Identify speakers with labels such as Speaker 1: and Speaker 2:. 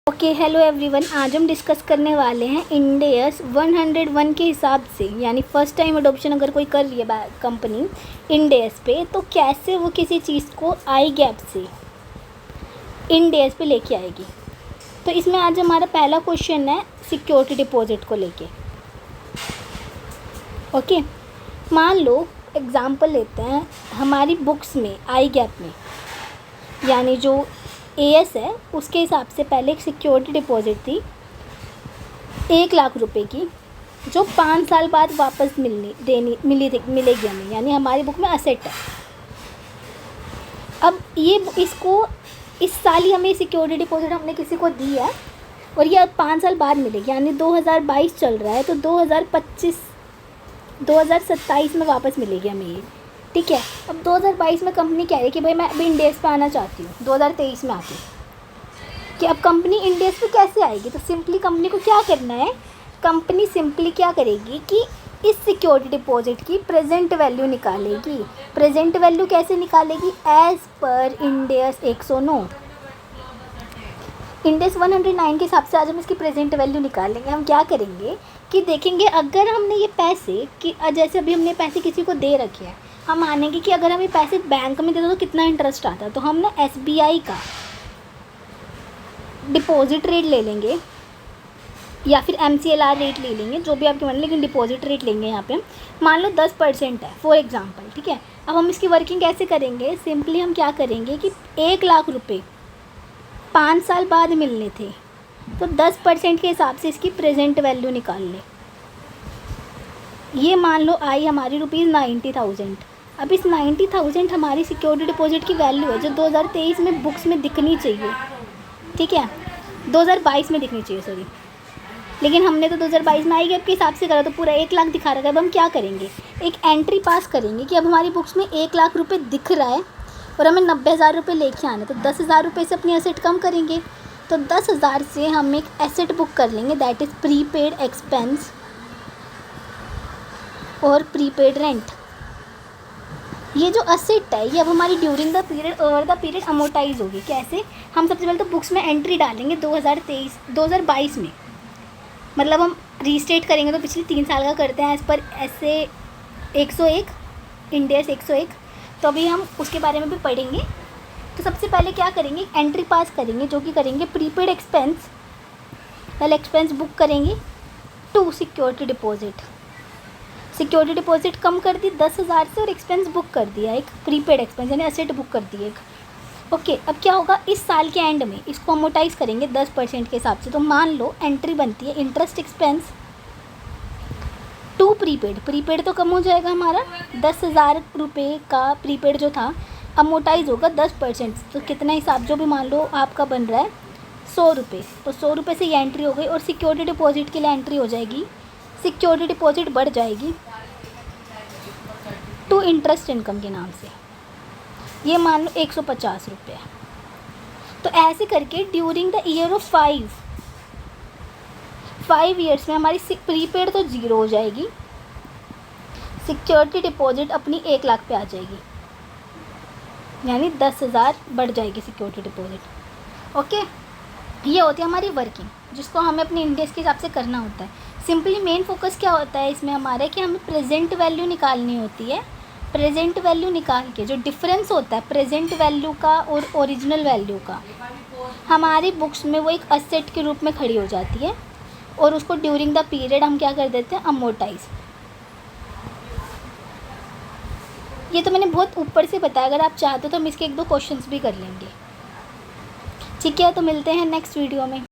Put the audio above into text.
Speaker 1: Okay hello everyone, आज हम discuss करने वाले हैं इंड एस 101 के हिसाब से, यानी फ़र्स्ट टाइम अडोप्शन अगर कोई कर रही है कंपनी इंड एस पे, तो कैसे वो किसी चीज़ को आई गैप से इंड एस पे लेके आएगी। तो इसमें आज हमारा पहला क्वेश्चन है सिक्योरिटी डिपॉजिट को लेके। ओके, मान लो एग्ज़ाम्पल लेते हैं, हमारी बुक्स में आई गैप में यानी जो एएस है उसके हिसाब से पहले एक सिक्योरिटी डिपॉजिट थी 1,00,000 रुपए की, जो 5 साल बाद वापस मिलेगी हमें, यानी हमारी बुक में असेट है। अब ये इसको इस साल ही हमें सिक्योरिटी डिपॉजिट हमने किसी को दी है और ये अब 5 साल बाद मिलेगी, यानी 2022 चल रहा है तो 2027 में वापस मिलेगी हमें ये। ठीक है, अब 2022 में कंपनी कह रही है कि भाई मैं अभी इंड एस पे आना चाहती हूँ 2023 में आके, कि अब कंपनी इंड एस पे कैसे आएगी। तो सिंपली कंपनी को क्या करना है, कंपनी सिंपली क्या करेगी कि इस सिक्योरिटी डिपॉजिट की प्रेजेंट वैल्यू निकालेगी। प्रेजेंट वैल्यू कैसे निकालेगी, as per end S 109, end S 109 के हिसाब से आज हम इसकी प्रेजेंट वैल्यू निकालेंगे। हम क्या करेंगे कि देखेंगे अगर हमने ये पैसे कि जैसे अभी हमने पैसे किसी को दे रखे हैं, हम मानेंगे कि अगर हम ये पैसे बैंक में दे दो तो कितना इंटरेस्ट आता है। तो हम ना एसबीआई का डिपॉजिट रेट ले लेंगे या फिर एमसीएलआर रेट ले लेंगे, जो भी आपके मन, लेकिन डिपॉजिट रेट लेंगे। यहाँ पे मान लो 10% है फॉर एग्जांपल। ठीक है, अब हम इसकी वर्किंग कैसे करेंगे, सिंपली हम क्या करेंगे कि 1,00,000 रुपये 5 साल बाद मिलने थे, तो 10% के हिसाब से इसकी प्रेजेंट वैल्यू निकाल लें। ये मान लो आई हमारी ₹90,000। अब इस 90,000 हमारी सिक्योरिटी डिपॉजिट की वैल्यू है, जो 2023 में बुक्स में दिखनी चाहिए। ठीक है, 2022 में दिखनी चाहिए, सॉरी, लेकिन हमने तो 2022 में आई गैप के हिसाब से करा तो पूरा 1,00,000 दिखा रखा है। अब हम क्या करेंगे, एक एंट्री पास करेंगे कि अब हमारी बुक्स में 1,00,000 रुपये दिख रहा है और हमें 90,000 रुपये लेके आने, तो 10,000 रुपये से अपनी एसेट कम करेंगे। तो 10,000 से हम एक एसेट बुक कर लेंगे, दैट इज़ प्रीपेड एक्सपेंस और प्रीपेड रेंट। ये जो असेट है ये अब हमारी during the period over the period amortise होगी। कैसे, हम सबसे पहले तो बुक्स में एंट्री डालेंगे 2022 में, मतलब हम रीस्टेट करेंगे तो पिछले 3 साल का करते हैं एज़ पर ऐसे 101 इंड एस 101। तो अभी हम उसके बारे में भी पढ़ेंगे। तो सबसे पहले क्या करेंगे, एंट्री पास करेंगे, जो कि करेंगे प्रीपेड एक्सपेंस, पहले एक्सपेंस बुक करेंगे to security deposit. Security deposit कम कर दी 10,000 से और एक्सपेंस बुक कर दिया, एक प्रीपेड एक्सपेंस यानी एसेट बुक कर दी एक। ओके, अब क्या होगा, इस साल के एंड में इसको अमोटाइज करेंगे 10% के हिसाब से। तो मान लो एंट्री बनती है interest expense to prepaid, prepaid तो कम हो जाएगा हमारा, 10,000 रुपये का प्रीपेड जो था अमोटाइज होगा 10%, तो कितना हिसाब जो भी मान लो आपका बन रहा है 100 रुपये, तो 100 रुपये से ये एंट्री हो गई और सिक्योरिटी डिपॉजिट के लिए एंट्री हो जाएगी, सिक्योरिटी डिपॉजिट बढ़ जाएगी टू इंटरेस्ट इनकम के नाम से, ये मान लो 150 रुपये। तो ऐसे करके during the year of 5 years में हमारी प्रीपेड तो 0 हो जाएगी, सिक्योरिटी डिपॉजिट अपनी 1,00,000 पे आ जाएगी, यानी 10,000 बढ़ जाएगी सिक्योरिटी डिपॉजिट। ओके, ये होती है हमारी वर्किंग, जिसको हमें अपने इंड एस के हिसाब से करना होता है। सिंपली मेन फोकस क्या होता है इसमें हमारा, कि हमें प्रेजेंट वैल्यू निकालनी होती है। प्रेजेंट वैल्यू निकाल के जो डिफरेंस होता है प्रेजेंट वैल्यू का और ओरिजिनल वैल्यू का, हमारी बुक्स में वो एक असेट के रूप में खड़ी हो जाती है और उसको ड्यूरिंग द पीरियड हम क्या कर देते हैं, अमोटाइज। ये तो मैंने बहुत ऊपर से बताया, अगर आप चाहते हो तो हम इसके 1-2 क्वेश्चंस भी कर लेंगे। ठीक है, तो मिलते हैं नेक्स्ट वीडियो में।